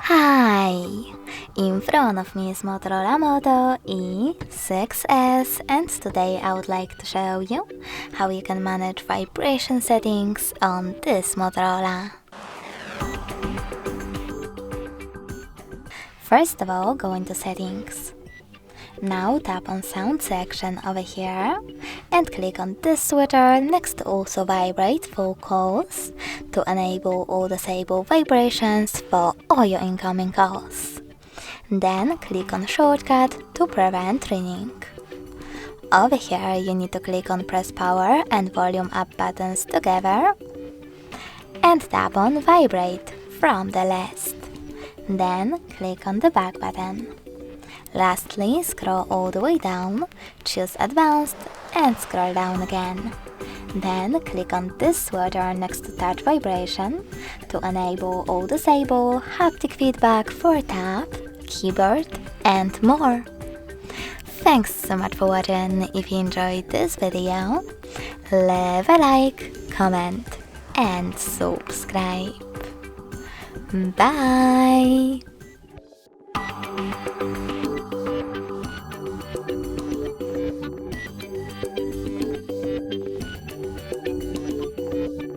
Hi! In front of me is Motorola Moto E6S, and today I would like to show you how you can manage vibration settings on this Motorola. First of all, go into settings. Now tap on sound section over here and click on this switcher next to also vibrate vocals to enable or disable vibrations for all your incoming calls. Then click on shortcut to prevent ringing. Over here you need to click on press power and volume up buttons together and tap on vibrate from the list. Then click on the back button. Lastly, scroll all the way down, choose Advanced and scroll down again. Then click on this switcher next to touch vibration to enable or disable haptic feedback for tap, keyboard and more. Thanks so much for watching. If you enjoyed this video, leave a like, comment and subscribe. Bye!